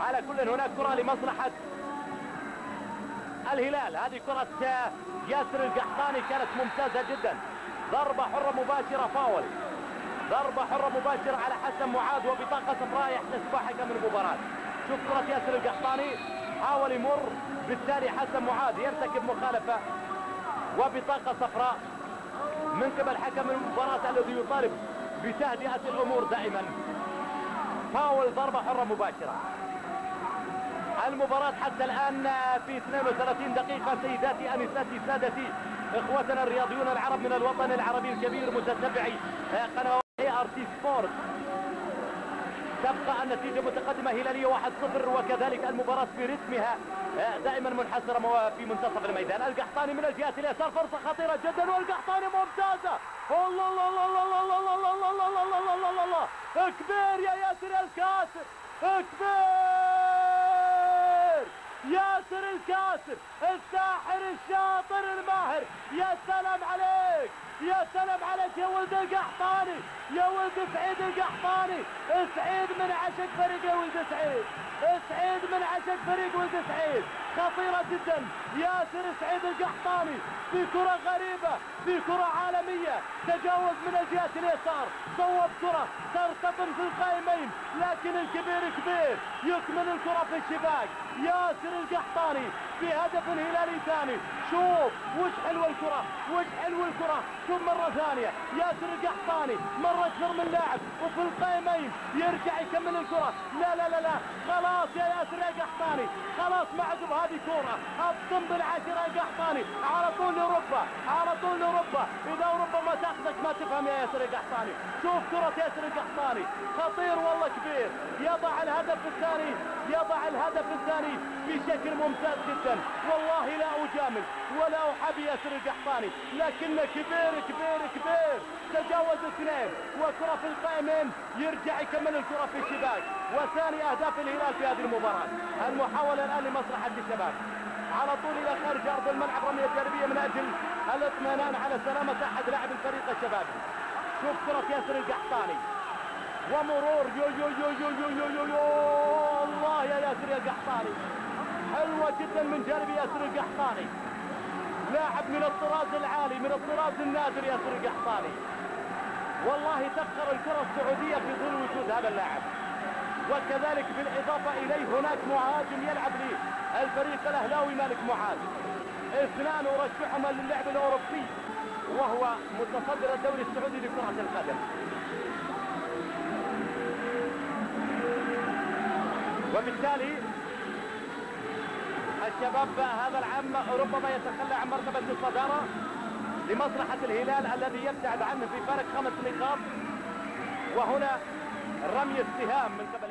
على كل هناك كرة لمصلحة الهلال. هذه كرة ياسر القحطاني كانت ممتازة جدا. ضربة حرة مباشرة فاول، ضربة حرة مباشرة على حسن معاذ وبطاقة صفراء يحتسبها حكم المباراة. شوف كرة ياسر القحطاني حاول يمر، بالتالي حسن معاذ يرتكب مخالفة وبطاقة صفراء من قبل حكم المباراة الذي يطالب بتهدئة الأمور دائما. فاول ضربة حرة مباشرة. المباراة حتى الآن في 32 دقيقة سيداتي أنساتي سادتي إخوتنا الرياضيون العرب من الوطن العربي الكبير متتبعي قنوات ART سبورت. تبقى النتيجة متقدمة هلالية 1-0 وكذلك المباراة في رتمها دائما منحسرة في منتصف الميدان. القحطاني من الجهة اليسار فرصة خطيرة جدا والقحطاني ممتازة. الله الله الله الله الله الله الله الله الله الله الله الله كبير يا ياسر الكاسر، كبير ياسر الكاسر الساحر الشاطر الماهر. يا سلام عليك، يا سلام عليك يا ولد القحطاني، يا ولد سعيد القحطاني. سعيد من عشق فريق يا ولد سعيد، سعيد من عشق فريق ولد سعيد. خطيرة جدا ياسر سعيد القحطاني في كرة غريبة، في كرة عالمية. تجاوز من الجهة اليسار، صوب كرة ترتطم في القائمين، لكن الكبير كبير يكمل الكرة في الشباك. ياسر القحطاني في هدف هلالي ثاني. شوف وش حلوة الكرة، وش حلوة الكرة. شوف مرة ثانية ياسر القحطاني مرة أكثر من لاعب وفي القائمين يرجع يكمل الكرة. لا لا لا لا خلاص يا ياسر يا قحطاني، خلاص ما عقب هذه كرة. الطن بالعاشرة يا قحطاني، على طول لأوروبا، على طول لأوروبا. إذا أوروبا ما تاخذك ما تفهم يا ياسر القحطاني. شوف كرة ياسر القحطاني خطير والله كبير. يضع الهدف الثاني، يضع الهدف الثاني بشكل ممتاز جدا. والله لا أجامل ولا أحابي ياسر القحطاني، لكنه كبير كبير كبير. تجاوز اثنين وكرة في القائمين، يرجع يكمل الكرة في الشباك. وثاني أهداف الهلال في هذه المباراة. المحاولة الآن لمصلحة الشباب، على طول إلى خارج أرض الملعب رمية جانبية من أجل الاطمئنان على سلامة أحد لاعب الفريق الشبابي. شوف كرة ياسر القحطاني ومرور يو يو يو يو يو يو يو, يو. الله يا ياسر يا القحطاني، حلوة جدا من جانب ياسر القحطاني. لاعب من الطراز العالي، من الطراز النادر ياسر القحطاني. والله تفخر الكرة السعودية في ظل وجود هذا اللاعب. وكذلك بالإضافة إليه هناك مهاجم يلعب للفريق الأهلاوي مالك معاذ. اثنان أرشحهما للعب الأوروبي وهو متصدر الدوري السعودي لكرة القدم. وبالتالي الشباب هذا العام ربما يتخلى عن مرتبة الصدارة لمصلحة الهلال الذي يبتعد عنه في فارق 5 نقاط. وهنا رمي السهام من قبل